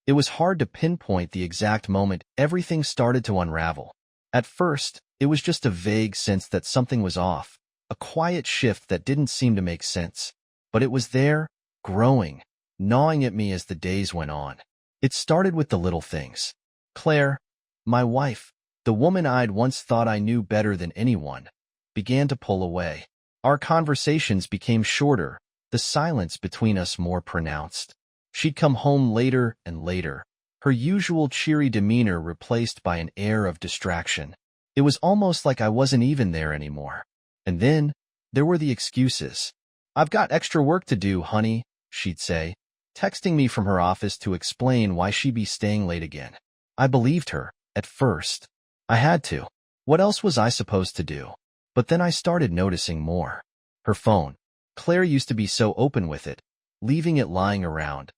It was hard to pinpoint the exact moment everything started to unravel. At first, it was just a vague sense that something was off, a quiet shift that didn't seem to make sense. But it was there, growing, gnawing at me as the days went on. It started with the little things. Claire, my wife, the woman I'd once thought I knew better than anyone, began to pull away. Our conversations became shorter, the silence between us more pronounced. She'd come home later and later, her usual cheery demeanor replaced by an air of distraction. It was almost like I wasn't even there anymore. And then, there were the excuses. "I've got extra work to do, honey," she'd say, texting me from her office to explain why she'd be staying late again. I believed her, at first. I had to. What else was I supposed to do? But then I started noticing more. Her phone. Claire used to be so open with it, leaving it lying around,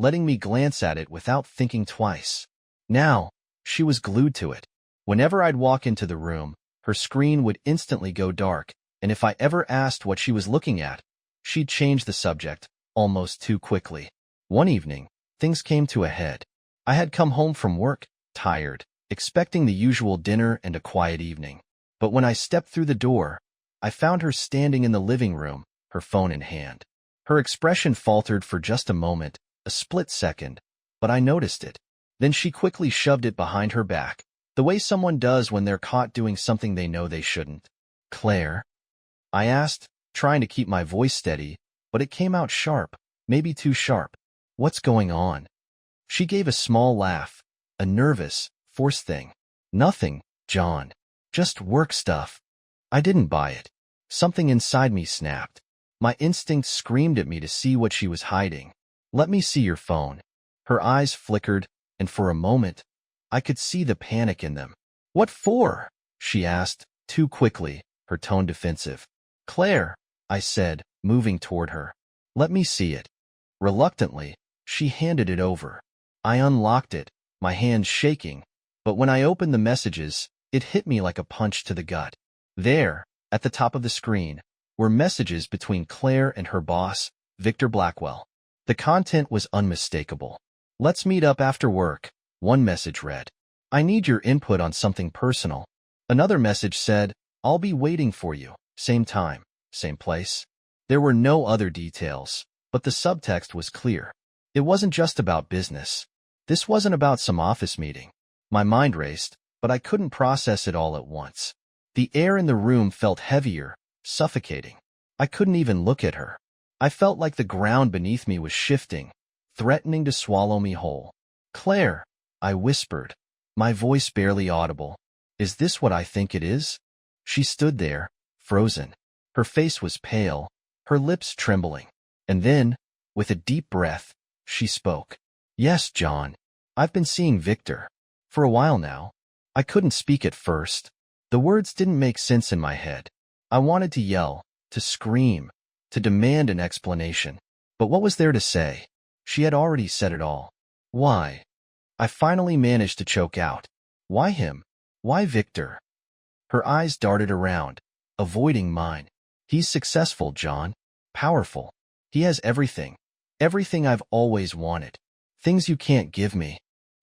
letting me glance at it without thinking twice. Now, she was glued to it. Whenever I'd walk into the room, her screen would instantly go dark, and if I ever asked what she was looking at, she'd change the subject, almost too quickly. One evening, things came to a head. I had come home from work, tired, expecting the usual dinner and a quiet evening. But when I stepped through the door, I found her standing in the living room, her phone in hand. Her expression faltered for just a moment, a split second, but I noticed it. Then she quickly shoved it behind her back, the way someone does when they're caught doing something they know they shouldn't. "Claire?" I asked, trying to keep my voice steady, but it came out sharp, maybe too sharp. "What's going on?" She gave a small laugh, a nervous, forced thing. "Nothing, John. Just work stuff." I didn't buy it. Something inside me snapped. My instincts screamed at me to see what she was hiding. "Let me see your phone." Her eyes flickered, and for a moment, I could see the panic in them. "What for?" she asked, too quickly, her tone defensive. "Claire," I said, moving toward her. "Let me see it." Reluctantly, she handed it over. I unlocked it, my hands shaking, but when I opened the messages, it hit me like a punch to the gut. There, at the top of the screen, were messages between Claire and her boss, Victor Blackwell. The content was unmistakable. "Let's meet up after work," one message read. "I need your input on something personal." Another message said, "I'll be waiting for you, same time, same place." There were no other details, but the subtext was clear. It wasn't just about business. This wasn't about some office meeting. My mind raced, but I couldn't process it all at once. The air in the room felt heavier, suffocating. I couldn't even look at her. I felt like the ground beneath me was shifting, threatening to swallow me whole. "Claire," I whispered, my voice barely audible. "Is this what I think it is?" She stood there, frozen. Her face was pale, her lips trembling. And then, with a deep breath, she spoke. "Yes, John. I've been seeing Victor. For a while now." I couldn't speak at first. The words didn't make sense in my head. I wanted to yell, to scream, to demand an explanation. But what was there to say? She had already said it all. "Why?" I finally managed to choke out. "Why him? Why Victor?" Her eyes darted around, avoiding mine. "He's successful, John. Powerful. He has everything. Everything I've always wanted. Things you can't give me."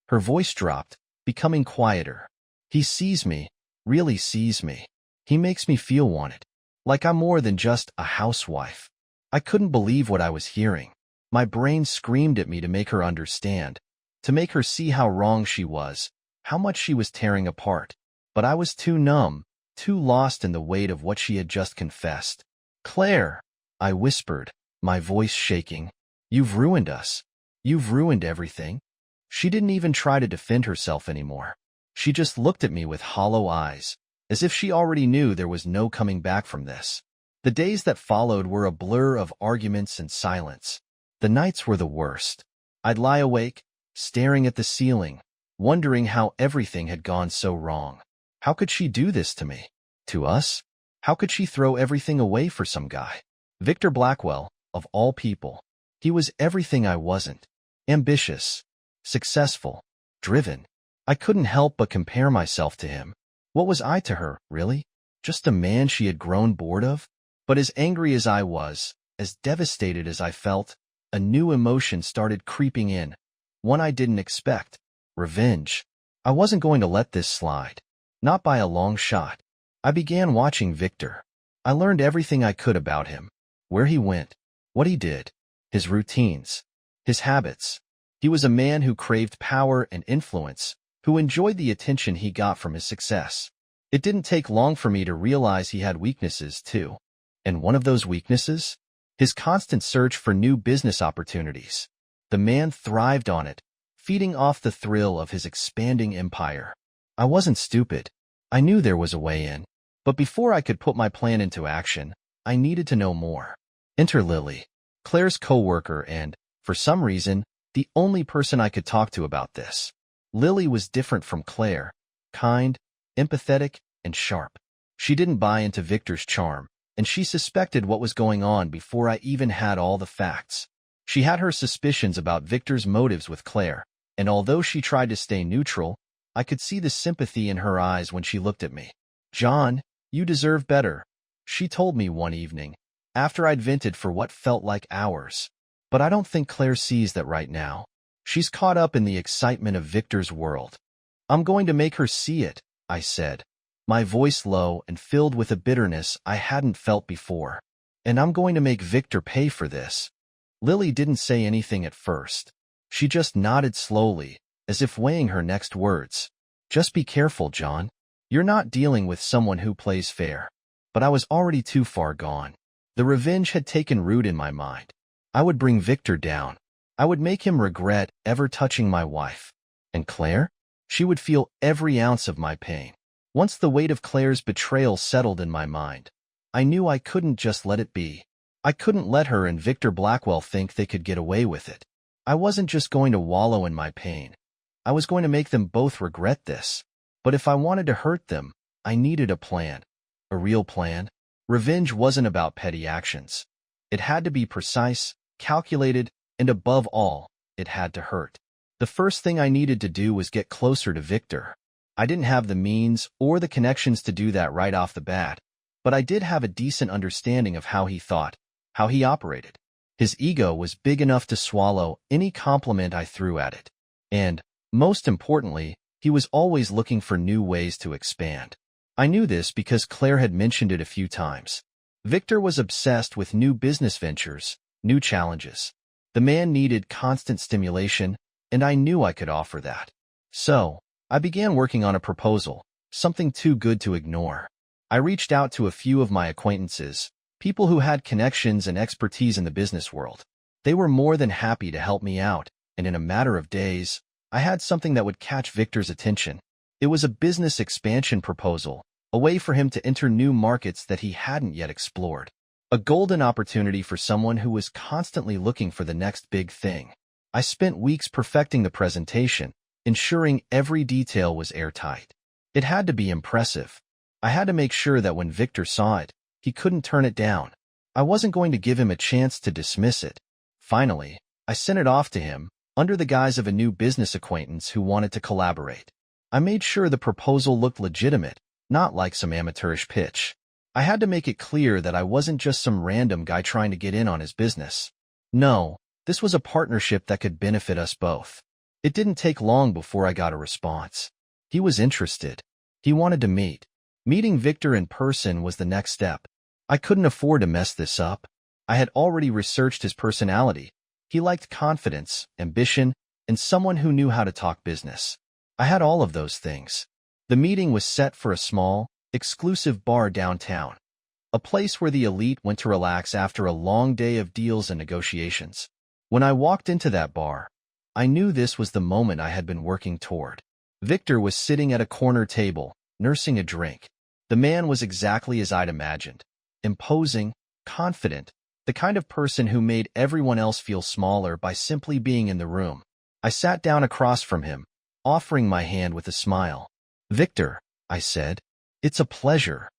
Her voice dropped, becoming quieter. "He sees me, really sees me. He makes me feel wanted. Like I'm more than just a housewife." I couldn't believe what I was hearing. My brain screamed at me to make her understand, to make her see how wrong she was, how much she was tearing apart. But I was too numb, too lost in the weight of what she had just confessed. "Claire," I whispered, my voice shaking, "you've ruined us. You've ruined everything." She didn't even try to defend herself anymore. She just looked at me with hollow eyes, as if she already knew there was no coming back from this. The days that followed were a blur of arguments and silence. The nights were the worst. I'd lie awake, staring at the ceiling, wondering how everything had gone so wrong. How could she do this to me? To us? How could she throw everything away for some guy? Victor Blackwell, of all people. He was everything I wasn't. Ambitious, successful, driven. I couldn't help but compare myself to him. What was I to her, really? Just a man she had grown bored of? But as angry as I was, as devastated as I felt, a new emotion started creeping in. one I didn't expect. Revenge. I wasn't going to let this slide. Not by a long shot. I began watching Victor. I learned everything I could about him. Where he went. What he did. His routines. His habits. He was a man who craved power and influence, who enjoyed the attention he got from his success. It didn't take long for me to realize he had weaknesses, too. And one of those weaknesses? His constant search for new business opportunities. The man thrived on it, feeding off the thrill of his expanding empire. I wasn't stupid. I knew there was a way in. But before I could put my plan into action, I needed to know more. Enter Lily, Claire's co-worker and, for some reason, the only person I could talk to about this. Lily was different from Claire. Kind, empathetic, and sharp. She didn't buy into Victor's charm, and she suspected what was going on before I even had all the facts. She had her suspicions about Victor's motives with Claire, and although she tried to stay neutral, I could see the sympathy in her eyes when she looked at me. "John, you deserve better," she told me one evening, after I'd vented for what felt like hours. But I don't think Claire sees that right now. She's caught up in the excitement of Victor's world. "I'm going to make her see it," I said, my voice low and filled with a bitterness I hadn't felt before. "And I'm going to make Victor pay for this." Lily didn't say anything at first. She just nodded slowly, as if weighing her next words. "Just be careful, John. You're not dealing with someone who plays fair." But I was already too far gone. The revenge had taken root in my mind. I would bring Victor down. I would make him regret ever touching my wife. And Claire? She would feel every ounce of my pain. Once the weight of Claire's betrayal settled in my mind, I knew I couldn't just let it be. I couldn't let her and Victor Blackwell think they could get away with it. I wasn't just going to wallow in my pain. I was going to make them both regret this. But if I wanted to hurt them, I needed a plan. A real plan. Revenge wasn't about petty actions. It had to be precise, calculated, and above all, it had to hurt. The first thing I needed to do was get closer to Victor. I didn't have the means or the connections to do that right off the bat, but I did have a decent understanding of how he thought, how he operated. His ego was big enough to swallow any compliment I threw at it. And, most importantly, he was always looking for new ways to expand. I knew this because Claire had mentioned it a few times. Victor was obsessed with new business ventures, new challenges. The man needed constant stimulation, and I knew I could offer that. So, I began working on a proposal, something too good to ignore. I reached out to a few of my acquaintances, people who had connections and expertise in the business world. They were more than happy to help me out, and in a matter of days, I had something that would catch Victor's attention. It was a business expansion proposal, a way for him to enter new markets that he hadn't yet explored. A golden opportunity for someone who was constantly looking for the next big thing. I spent weeks perfecting the presentation, ensuring every detail was airtight. It had to be impressive. I had to make sure that when Victor saw it, he couldn't turn it down. I wasn't going to give him a chance to dismiss it. Finally, I sent it off to him, under the guise of a new business acquaintance who wanted to collaborate. I made sure the proposal looked legitimate, not like some amateurish pitch. I had to make it clear that I wasn't just some random guy trying to get in on his business. No, this was a partnership that could benefit us both. It didn't take long before I got a response. He was interested. He wanted to meet. Meeting Victor in person was the next step. I couldn't afford to mess this up. I had already researched his personality. He liked confidence, ambition, and someone who knew how to talk business. I had all of those things. The meeting was set for a small, exclusive bar downtown, a place where the elite went to relax after a long day of deals and negotiations. When I walked into that bar, I knew this was the moment I had been working toward. Victor was sitting at a corner table, nursing a drink. The man was exactly as I'd imagined. Imposing, confident, the kind of person who made everyone else feel smaller by simply being in the room. I sat down across from him, offering my hand with a smile. "Victor," I said, "it's a pleasure."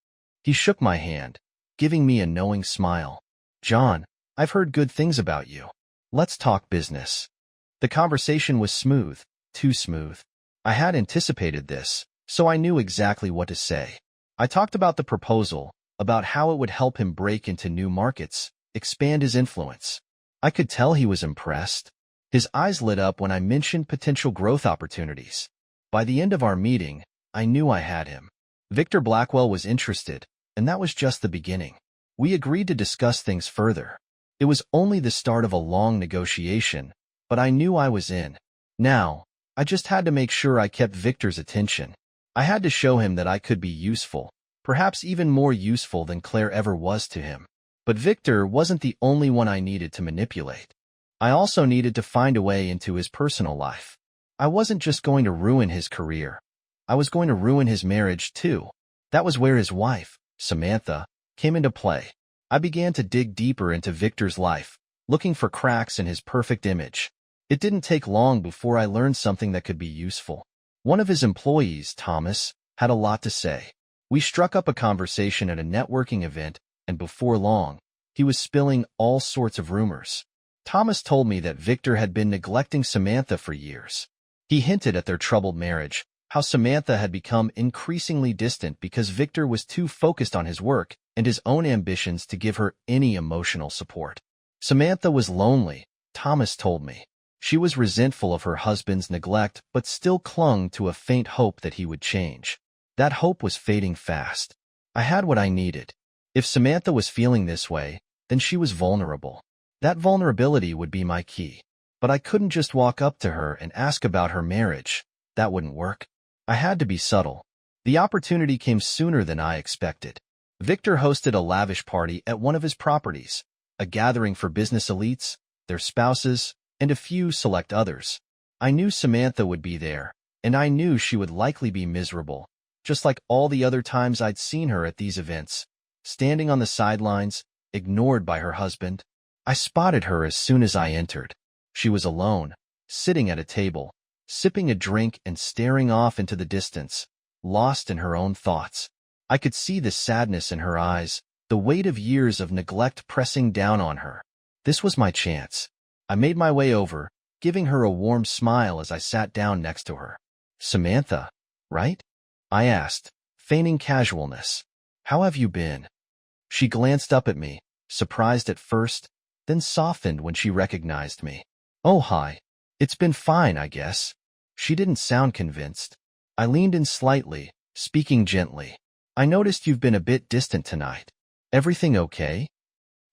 He shook my hand, giving me a knowing smile. "John, I've heard good things about you. Let's talk business." The conversation was smooth, too smooth. I had anticipated this, so I knew exactly what to say. I talked about the proposal, about how it would help him break into new markets, expand his influence. I could tell he was impressed. His eyes lit up when I mentioned potential growth opportunities. By the end of our meeting, I knew I had him. Victor Blackwell was interested, and that was just the beginning. We agreed to discuss things further. It was only the start of a long negotiation, but I knew I was in. Now, I just had to make sure I kept Victor's attention. I had to show him that I could be useful, perhaps even more useful than Claire ever was to him. But Victor wasn't the only one I needed to manipulate. I also needed to find a way into his personal life. I wasn't just going to ruin his career. I was going to ruin his marriage, too. That was where his wife, Samantha, came into play. I began to dig deeper into Victor's life, looking for cracks in his perfect image. It didn't take long before I learned something that could be useful. One of his employees, Thomas, had a lot to say. We struck up a conversation at a networking event, and before long, he was spilling all sorts of rumors. Thomas told me that Victor had been neglecting Samantha for years. He hinted at their troubled marriage, how Samantha had become increasingly distant because Victor was too focused on his work and his own ambitions to give her any emotional support. Samantha was lonely, Thomas told me. She was resentful of her husband's neglect but still clung to a faint hope that he would change. That hope was fading fast. I had what I needed. If Samantha was feeling this way, then she was vulnerable. That vulnerability would be my key. But I couldn't just walk up to her and ask about her marriage. That wouldn't work. I had to be subtle. The opportunity came sooner than I expected. Victor hosted a lavish party at one of his properties, a gathering for business elites, their spouses, and a few select others. I knew Samantha would be there, and I knew she would likely be miserable, just like all the other times I'd seen her at these events, standing on the sidelines, ignored by her husband. I spotted her as soon as I entered. She was alone, sitting at a table, sipping a drink and staring off into the distance, lost in her own thoughts. I could see the sadness in her eyes, the weight of years of neglect pressing down on her. This was my chance. I made my way over, giving her a warm smile as I sat down next to her. "Samantha, right?" I asked, feigning casualness. "How have you been?" She glanced up at me, surprised at first, then softened when she recognized me. "Oh, hi. It's been fine, I guess." She didn't sound convinced. I leaned in slightly, speaking gently. "I noticed you've been a bit distant tonight. Everything okay?"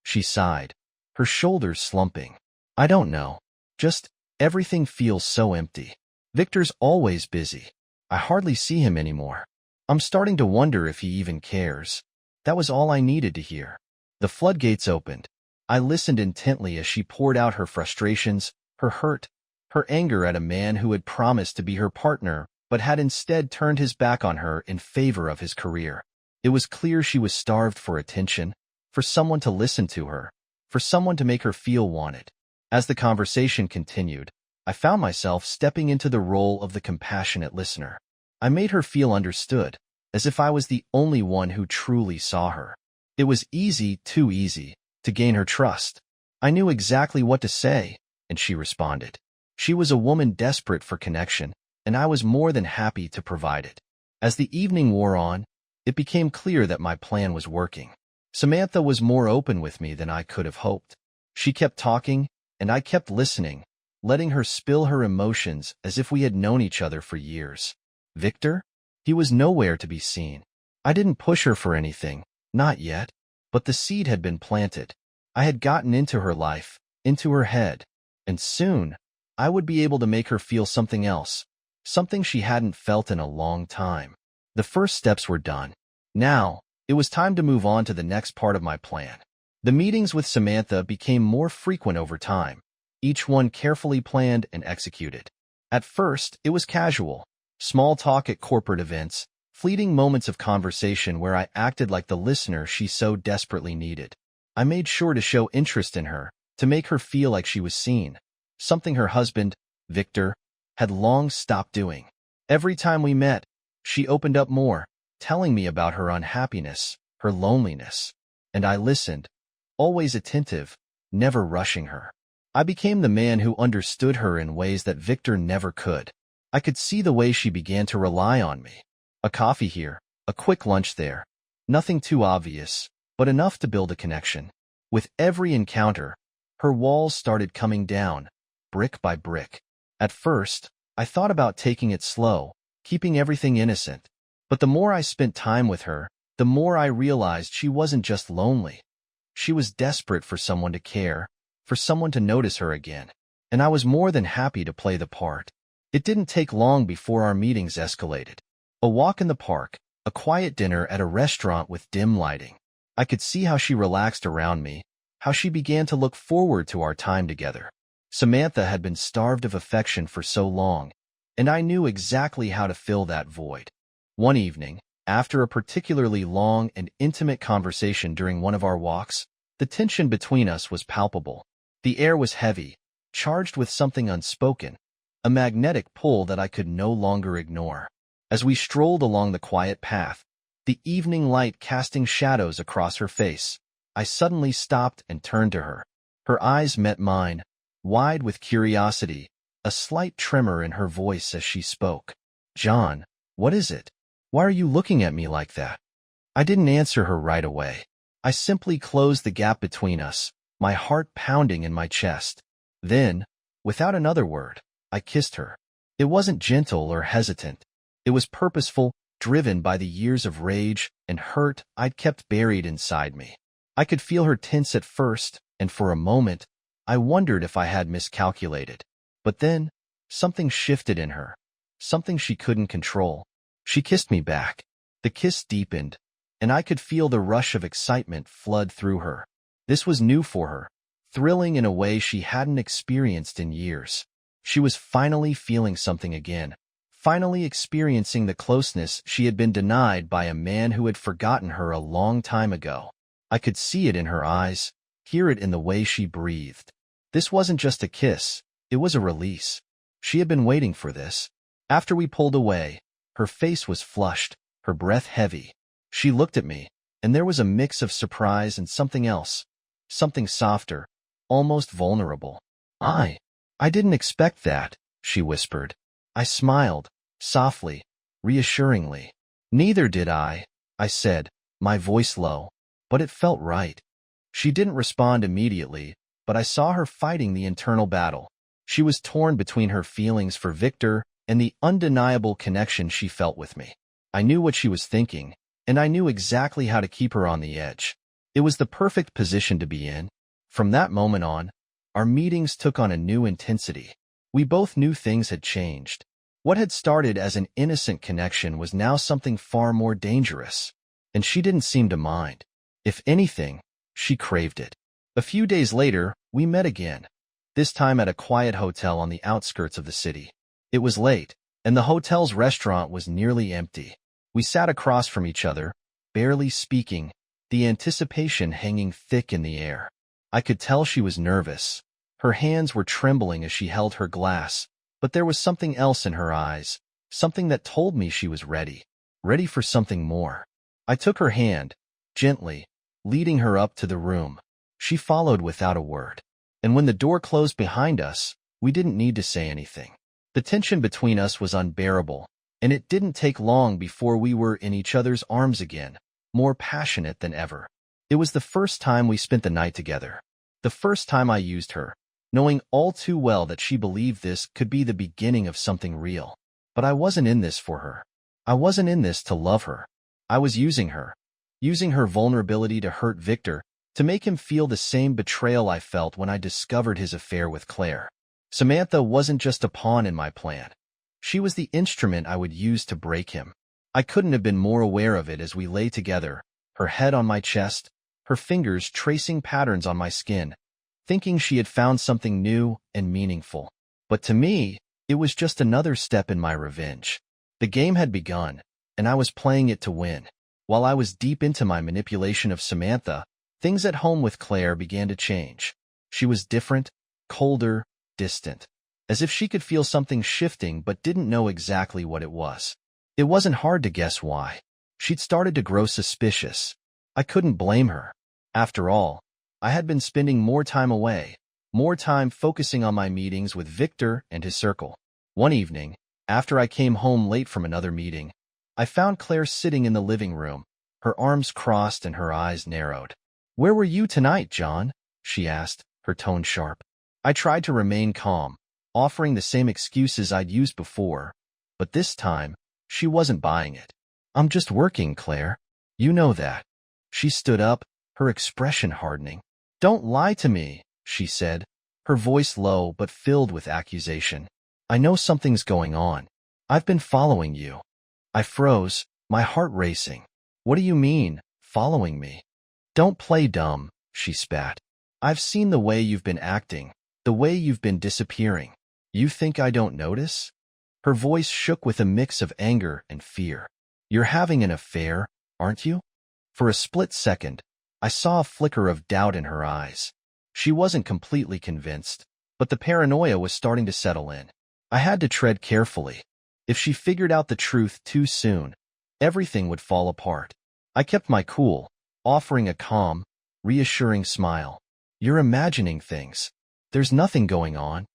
She sighed, her shoulders slumping. "I don't know. Just everything feels so empty. Victor's always busy. I hardly see him anymore. I'm starting to wonder if he even cares." That was all I needed to hear. The floodgates opened. I listened intently as she poured out her frustrations, her hurt, her anger at a man who had promised to be her partner but had instead turned his back on her in favor of his career. It was clear she was starved for attention, for someone to listen to her, for someone to make her feel wanted. As the conversation continued, I found myself stepping into the role of the compassionate listener. I made her feel understood, as if I was the only one who truly saw her. It was easy, too easy, to gain her trust. I knew exactly what to say, and she responded. She was a woman desperate for connection, and I was more than happy to provide it. As the evening wore on, it became clear that my plan was working. Samantha was more open with me than I could have hoped. She kept talking, and I kept listening, letting her spill her emotions as if we had known each other for years. Victor? He was nowhere to be seen. I didn't push her for anything, not yet, but the seed had been planted. I had gotten into her life, into her head, and soon I would be able to make her feel something else, something she hadn't felt in a long time. The first steps were done. Now, it was time to move on to the next part of my plan. The meetings with Samantha became more frequent over time, each one carefully planned and executed. At first, it was casual, small talk at corporate events, fleeting moments of conversation where I acted like the listener she so desperately needed. I made sure to show interest in her, to make her feel like she was seen, something her husband, Victor, had long stopped doing. Every time we met, she opened up more, telling me about her unhappiness, her loneliness. And I listened, always attentive, never rushing her. I became the man who understood her in ways that Victor never could. I could see the way she began to rely on me. A coffee here, a quick lunch there. Nothing too obvious, but enough to build a connection. With every encounter, her walls started coming down, brick by brick. At first, I thought about taking it slow, keeping everything innocent. But the more I spent time with her, the more I realized she wasn't just lonely. She was desperate for someone to care, for someone to notice her again. And I was more than happy to play the part. It didn't take long before our meetings escalated. A walk in the park, a quiet dinner at a restaurant with dim lighting. I could see how she relaxed around me, how she began to look forward to our time together. Samantha had been starved of affection for so long, and I knew exactly how to fill that void. One evening, after a particularly long and intimate conversation during one of our walks, the tension between us was palpable. The air was heavy, charged with something unspoken, a magnetic pull that I could no longer ignore. As we strolled along the quiet path, the evening light casting shadows across her face, I suddenly stopped and turned to her. Her eyes met mine, wide with curiosity, a slight tremor in her voice as she spoke. "John, what is it? Why are you looking at me like that?" I didn't answer her right away. I simply closed the gap between us, my heart pounding in my chest. Then, without another word, I kissed her. It wasn't gentle or hesitant. It was purposeful, driven by the years of rage and hurt I'd kept buried inside me. I could feel her tense at first, and for a moment, I wondered if I had miscalculated. But then, something shifted in her, something she couldn't control. She kissed me back. The kiss deepened, and I could feel the rush of excitement flood through her. This was new for her, thrilling in a way she hadn't experienced in years. She was finally feeling something again, finally experiencing the closeness she had been denied by a man who had forgotten her a long time ago. I could see it in her eyes, hear it in the way she breathed. This wasn't just a kiss, it was a release. She had been waiting for this. After we pulled away, her face was flushed, her breath heavy. She looked at me, and there was a mix of surprise and something else, something softer, almost vulnerable. I didn't expect that," she whispered. I smiled, softly, reassuringly. "Neither did I said, my voice low, but it felt right." She didn't respond immediately, but I saw her fighting the internal battle. She was torn between her feelings for Victor and the undeniable connection she felt with me. I knew what she was thinking, and I knew exactly how to keep her on the edge. It was the perfect position to be in. From that moment on, our meetings took on a new intensity. We both knew things had changed. What had started as an innocent connection was now something far more dangerous, and she didn't seem to mind. If anything, she craved it. A few days later, we met again, this time at a quiet hotel on the outskirts of the city. It was late, and the hotel's restaurant was nearly empty. We sat across from each other, barely speaking, the anticipation hanging thick in the air. I could tell she was nervous. Her hands were trembling as she held her glass, but there was something else in her eyes, something that told me she was ready for something more. I took her hand, gently, leading her up to the room. She followed without a word, and when the door closed behind us, we didn't need to say anything. The tension between us was unbearable, and it didn't take long before we were in each other's arms again, more passionate than ever. It was the first time we spent the night together, the first time I used her, knowing all too well that she believed this could be the beginning of something real. But I wasn't in this for her. I wasn't in this to love her. I was using her vulnerability to hurt Victor, to make him feel the same betrayal I felt when I discovered his affair with Claire. Samantha wasn't just a pawn in my plan. She was the instrument I would use to break him. I couldn't have been more aware of it as we lay together, her head on my chest, her fingers tracing patterns on my skin, thinking she had found something new and meaningful. But to me, it was just another step in my revenge. The game had begun, and I was playing it to win. While I was deep into my manipulation of Samantha, things at home with Claire began to change. She was different, colder, distant, as if she could feel something shifting but didn't know exactly what it was. It wasn't hard to guess why. She'd started to grow suspicious. I couldn't blame her. After all, I had been spending more time away, more time focusing on my meetings with Victor and his circle. One evening, after I came home late from another meeting, I found Claire sitting in the living room, her arms crossed and her eyes narrowed. "Where were you tonight, John?" she asked, her tone sharp. I tried to remain calm, offering the same excuses I'd used before. But this time, she wasn't buying it. "I'm just working, Claire. You know that." She stood up, her expression hardening. "Don't lie to me," she said, her voice low but filled with accusation. "I know something's going on. I've been following you." I froze, my heart racing. "What do you mean, following me?" "Don't play dumb," she spat. "I've seen the way you've been acting, the way you've been disappearing. You think I don't notice?" Her voice shook with a mix of anger and fear. "You're having an affair, aren't you?" For a split second, I saw a flicker of doubt in her eyes. She wasn't completely convinced, but the paranoia was starting to settle in. I had to tread carefully. If she figured out the truth too soon, everything would fall apart. I kept my cool, offering a calm, reassuring smile. "You're imagining things. There's nothing going on."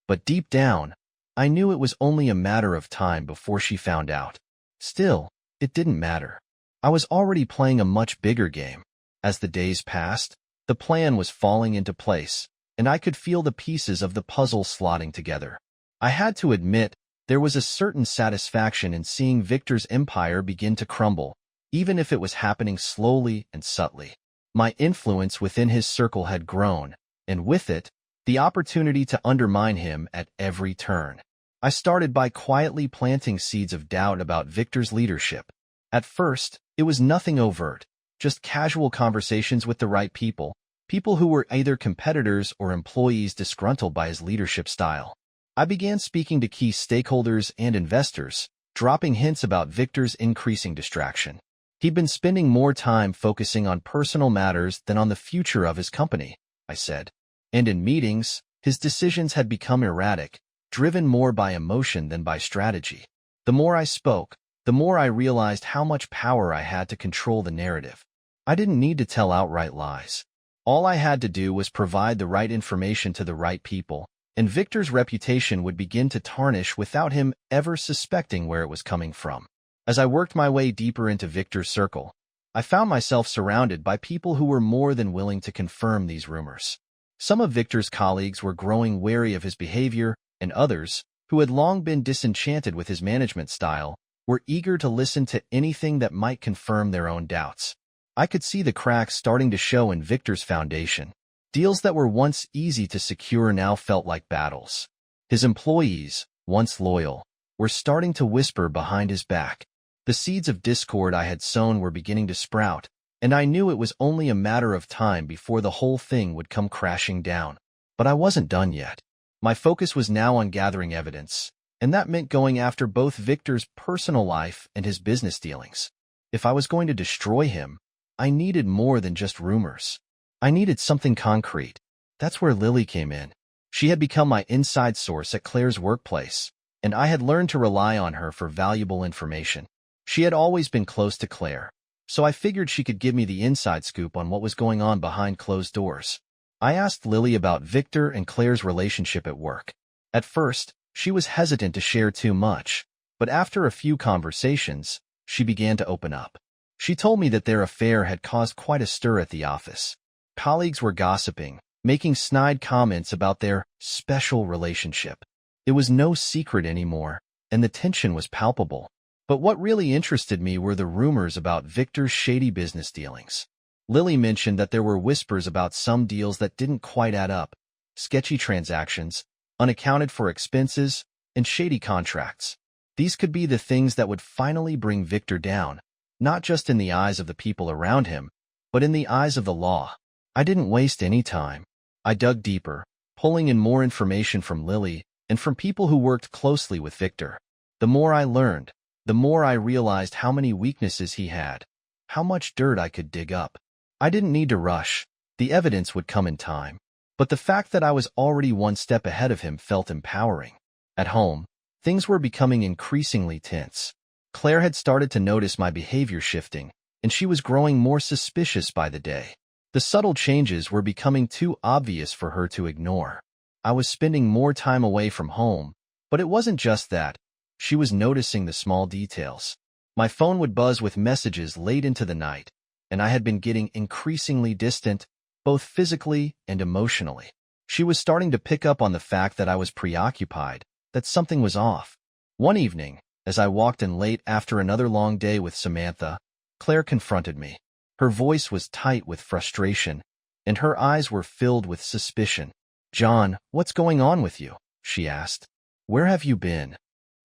But deep down, I knew it was only a matter of time before she found out. Still, it didn't matter. I was already playing a much bigger game. As the days passed, the plan was falling into place, and I could feel the pieces of the puzzle slotting together. I had to admit, there was a certain satisfaction in seeing Victor's empire begin to crumble, even if it was happening slowly and subtly. My influence within his circle had grown, and with it, the opportunity to undermine him at every turn. I started by quietly planting seeds of doubt about Victor's leadership. At first, it was nothing overt, just casual conversations with the right people who were either competitors or employees disgruntled by his leadership style. I began speaking to key stakeholders and investors, dropping hints about Victor's increasing distraction. He'd been spending more time focusing on personal matters than on the future of his company, I said. And in meetings, his decisions had become erratic, driven more by emotion than by strategy. The more I spoke, the more I realized how much power I had to control the narrative. I didn't need to tell outright lies. All I had to do was provide the right information to the right people, and Victor's reputation would begin to tarnish without him ever suspecting where it was coming from. As I worked my way deeper into Victor's circle, I found myself surrounded by people who were more than willing to confirm these rumors. Some of Victor's colleagues were growing wary of his behavior, and others, who had long been disenchanted with his management style, were eager to listen to anything that might confirm their own doubts. I could see the cracks starting to show in Victor's foundation. Deals that were once easy to secure now felt like battles. His employees, once loyal, were starting to whisper behind his back. The seeds of discord I had sown were beginning to sprout, and I knew it was only a matter of time before the whole thing would come crashing down. But I wasn't done yet. My focus was now on gathering evidence, and that meant going after both Victor's personal life and his business dealings. If I was going to destroy him, I needed more than just rumors. I needed something concrete. That's where Lily came in. She had become my inside source at Claire's workplace, and I had learned to rely on her for valuable information. She had always been close to Claire, so I figured she could give me the inside scoop on what was going on behind closed doors. I asked Lily about Victor and Claire's relationship at work. At first, she was hesitant to share too much, but after a few conversations, she began to open up. She told me that their affair had caused quite a stir at the office. Colleagues were gossiping, making snide comments about their special relationship. It was no secret anymore, and the tension was palpable. But what really interested me were the rumors about Victor's shady business dealings. Lily mentioned that there were whispers about some deals that didn't quite add up, sketchy transactions, unaccounted for expenses, and shady contracts. These could be the things that would finally bring Victor down, not just in the eyes of the people around him, but in the eyes of the law. I didn't waste any time. I dug deeper, pulling in more information from Lily and from people who worked closely with Victor. The more I learned, the more I realized how many weaknesses he had, how much dirt I could dig up. I didn't need to rush. The evidence would come in time. But the fact that I was already one step ahead of him felt empowering. At home, things were becoming increasingly tense. Claire had started to notice my behavior shifting, and she was growing more suspicious by the day. The subtle changes were becoming too obvious for her to ignore. I was spending more time away from home, but it wasn't just that. She was noticing the small details. My phone would buzz with messages late into the night, and I had been getting increasingly distant, both physically and emotionally. She was starting to pick up on the fact that I was preoccupied, that something was off. One evening, as I walked in late after another long day with Samantha, Claire confronted me. Her voice was tight with frustration, and her eyes were filled with suspicion. "John, what's going on with you?" she asked. "Where have you been?"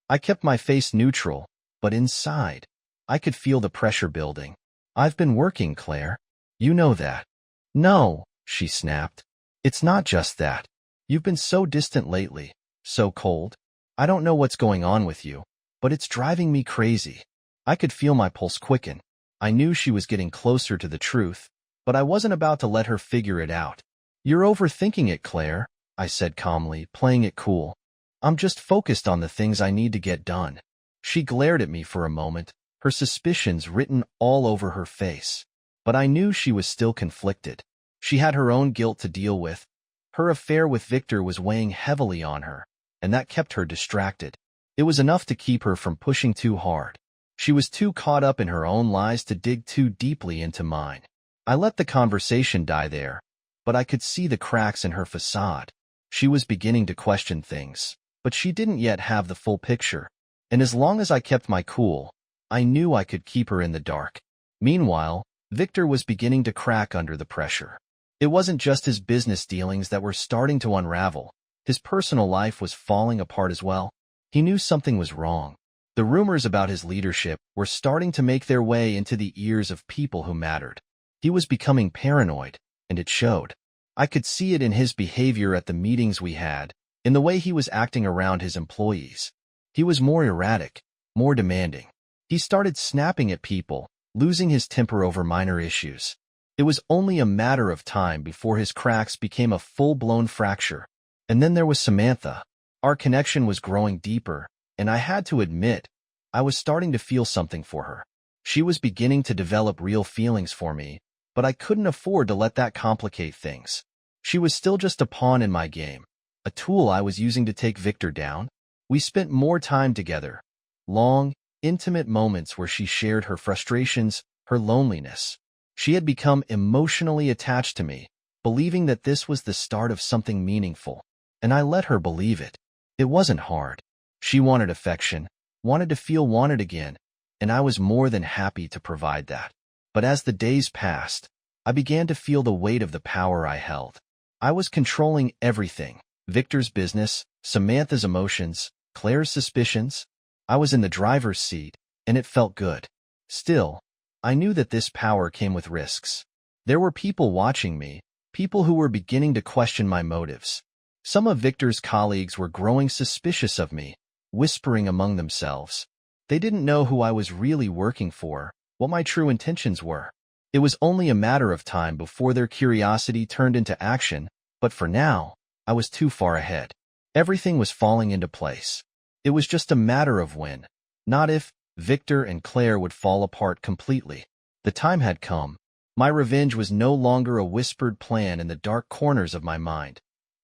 I kept my face neutral, but inside, I could feel the pressure building. "I've been working, Claire. You know that." "No," she snapped. "It's not just that. You've been so distant lately, so cold. I don't know what's going on with you, but it's driving me crazy." I could feel my pulse quicken. I knew she was getting closer to the truth, but I wasn't about to let her figure it out. "You're overthinking it, Claire," I said calmly, playing it cool. "I'm just focused on the things I need to get done." She glared at me for a moment, her suspicions written all over her face. But I knew she was still conflicted. She had her own guilt to deal with. Her affair with Victor was weighing heavily on her, and that kept her distracted. It was enough to keep her from pushing too hard. She was too caught up in her own lies to dig too deeply into mine. I let the conversation die there, but I could see the cracks in her facade. She was beginning to question things, but she didn't yet have the full picture. And as long as I kept my cool, I knew I could keep her in the dark. Meanwhile, Victor was beginning to crack under the pressure. It wasn't just his business dealings that were starting to unravel. His personal life was falling apart as well. He knew something was wrong. The rumors about his leadership were starting to make their way into the ears of people who mattered. He was becoming paranoid, and it showed. I could see it in his behavior at the meetings we had, in the way he was acting around his employees. He was more erratic, more demanding. He started snapping at people, losing his temper over minor issues. It was only a matter of time before his cracks became a full-blown fracture. And then there was Samantha. Our connection was growing deeper, and I had to admit, I was starting to feel something for her. She was beginning to develop real feelings for me, but I couldn't afford to let that complicate things. She was still just a pawn in my game, a tool I was using to take Victor down. We spent more time together, long, intimate moments where she shared her frustrations, her loneliness. She had become emotionally attached to me, believing that this was the start of something meaningful, and I let her believe it. It wasn't hard. She wanted affection, wanted to feel wanted again, and I was more than happy to provide that. But as the days passed, I began to feel the weight of the power I held. I was controlling everything: Victor's business, Samantha's emotions, Claire's suspicions. I was in the driver's seat, and it felt good. Still, I knew that this power came with risks. There were people watching me, people who were beginning to question my motives. Some of Victor's colleagues were growing suspicious of me, whispering among themselves. They didn't know who I was really working for, what my true intentions were. It was only a matter of time before their curiosity turned into action, but for now, I was too far ahead. Everything was falling into place. It was just a matter of when, not if, Victor and Claire would fall apart completely. The time had come. My revenge was no longer a whispered plan in the dark corners of my mind.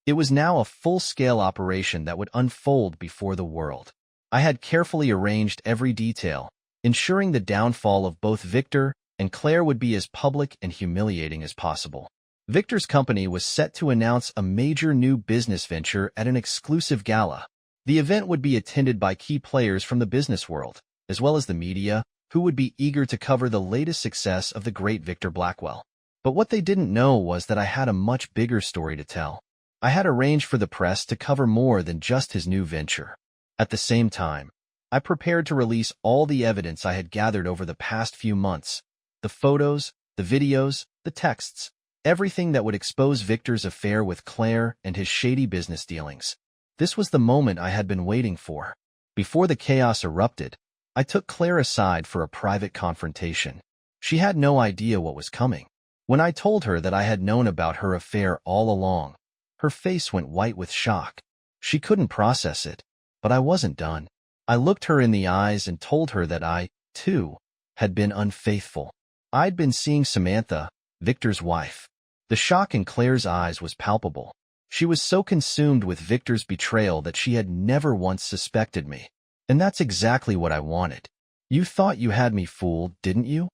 It was now a full-scale operation that would unfold before the world. I had carefully arranged every detail, ensuring the downfall of both Victor and Claire would be as public and humiliating as possible. Victor's company was set to announce a major new business venture at an exclusive gala. The event would be attended by key players from the business world, as well as the media, who would be eager to cover the latest success of the great Victor Blackwell. But what they didn't know was that I had a much bigger story to tell. I had arranged for the press to cover more than just his new venture. At the same time, I prepared to release all the evidence I had gathered over the past few months: the photos, the videos, the texts, everything that would expose Victor's affair with Claire and his shady business dealings. This was the moment I had been waiting for. Before the chaos erupted, I took Claire aside for a private confrontation. She had no idea what was coming. When I told her that I had known about her affair all along, her face went white with shock. She couldn't process it, but I wasn't done. I looked her in the eyes and told her that I, too, had been unfaithful. I'd been seeing Samantha, Victor's wife. The shock in Claire's eyes was palpable. She was so consumed with Victor's betrayal that she had never once suspected me. And that's exactly what I wanted. "You thought you had me fooled, didn't you?"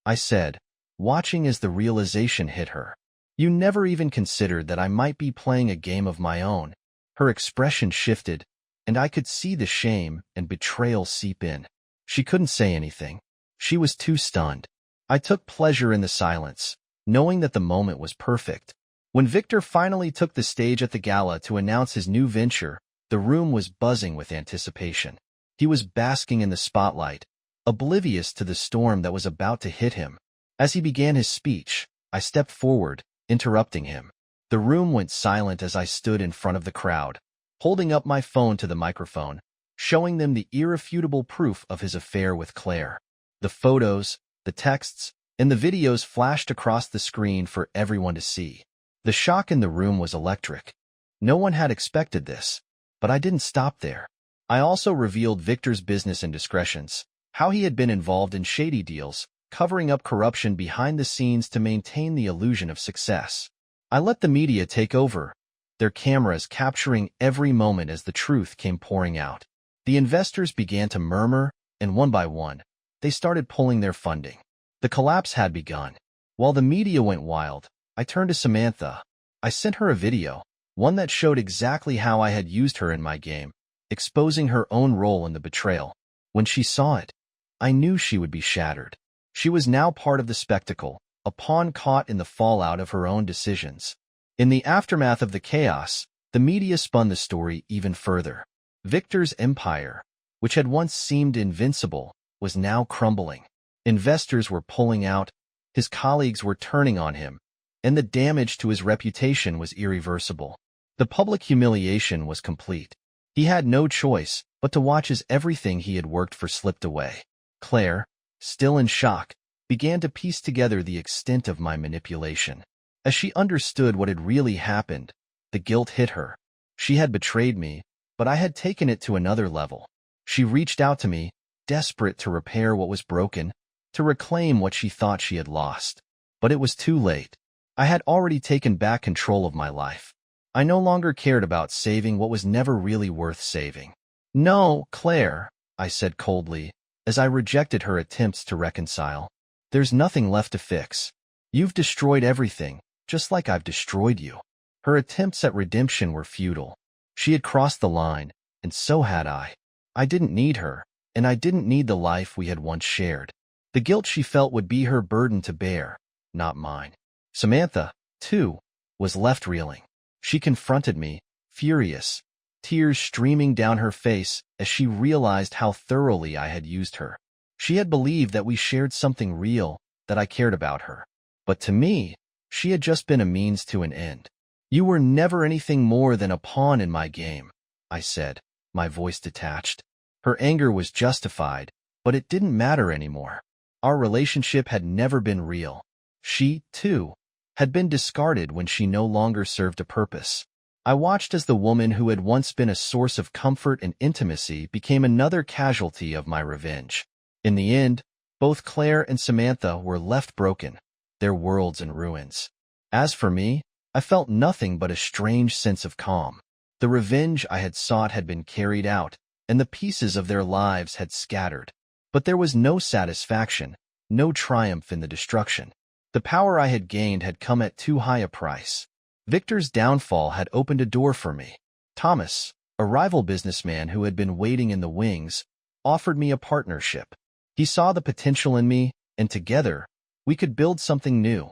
I said, watching as the realization hit her. You never even considered that I might be playing a game of my own." Her expression shifted, and I could see the shame and betrayal seep in. She couldn't say anything. She was too stunned. I took pleasure in the silence, knowing that the moment was perfect. When Victor finally took the stage at the gala to announce his new venture, the room was buzzing with anticipation. He was basking in the spotlight, oblivious to the storm that was about to hit him. As he began his speech, I stepped forward, interrupting him. The room went silent as I stood in front of the crowd, holding up my phone to the microphone, showing them the irrefutable proof of his affair with Claire. The photos, the texts, and the videos flashed across the screen for everyone to see. The shock in the room was electric. No one had expected this, but I didn't stop there. I also revealed Victor's business indiscretions, how he had been involved in shady deals, covering up corruption behind the scenes to maintain the illusion of success. I let the media take over, their cameras capturing every moment as the truth came pouring out. The investors began to murmur, and one by one, they started pulling their funding. The collapse had begun. While the media went wild, I turned to Samantha. I sent her a video, one that showed exactly how I had used her in my game, exposing her own role in the betrayal. When she saw it, I knew she would be shattered. She was now part of the spectacle, a pawn caught in the fallout of her own decisions. In the aftermath of the chaos, the media spun the story even further. Victor's empire, which had once seemed invincible, was now crumbling. Investors were pulling out, his colleagues were turning on him, and the damage to his reputation was irreversible. The public humiliation was complete. He had no choice but to watch as everything he had worked for slipped away. Claire, still in shock, began to piece together the extent of my manipulation. As she understood what had really happened, the guilt hit her. She had betrayed me, but I had taken it to another level. She reached out to me, desperate to repair what was broken, to reclaim what she thought she had lost. But it was too late. I had already taken back control of my life. I no longer cared about saving what was never really worth saving. "No, Claire," I said coldly, as I rejected her attempts to reconcile. "There's nothing left to fix. You've destroyed everything, just like I've destroyed you." Her attempts at redemption were futile. She had crossed the line, and so had I. I didn't need her, and I didn't need the life we had once shared. The guilt she felt would be her burden to bear, not mine. Samantha, too, was left reeling. She confronted me, furious, tears streaming down her face as she realized how thoroughly I had used her. She had believed that we shared something real, that I cared about her. But to me, she had just been a means to an end. "You were never anything more than a pawn in my game," I said, my voice detached. Her anger was justified, but it didn't matter anymore. Our relationship had never been real. She, too, had been discarded when she no longer served a purpose. I watched as the woman who had once been a source of comfort and intimacy became another casualty of my revenge. In the end, both Claire and Samantha were left broken, their worlds in ruins. As for me, I felt nothing but a strange sense of calm. The revenge I had sought had been carried out, and the pieces of their lives had scattered. But there was no satisfaction, no triumph in the destruction. The power I had gained had come at too high a price. Victor's downfall had opened a door for me. Thomas, a rival businessman who had been waiting in the wings, offered me a partnership. He saw the potential in me, and together, we could build something new,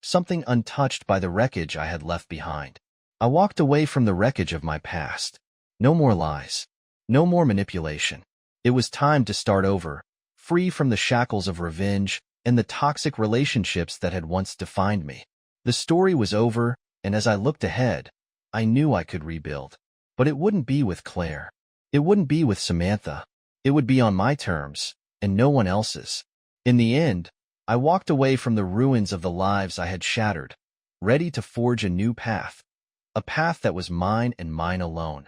something untouched by the wreckage I had left behind. I walked away from the wreckage of my past. No more lies. No more manipulation. It was time to start over, free from the shackles of revenge and the toxic relationships that had once defined me. The story was over, and as I looked ahead, I knew I could rebuild. But it wouldn't be with Claire. It wouldn't be with Samantha. It would be on my terms, and no one else's. In the end, I walked away from the ruins of the lives I had shattered, ready to forge a new path, a path that was mine and mine alone.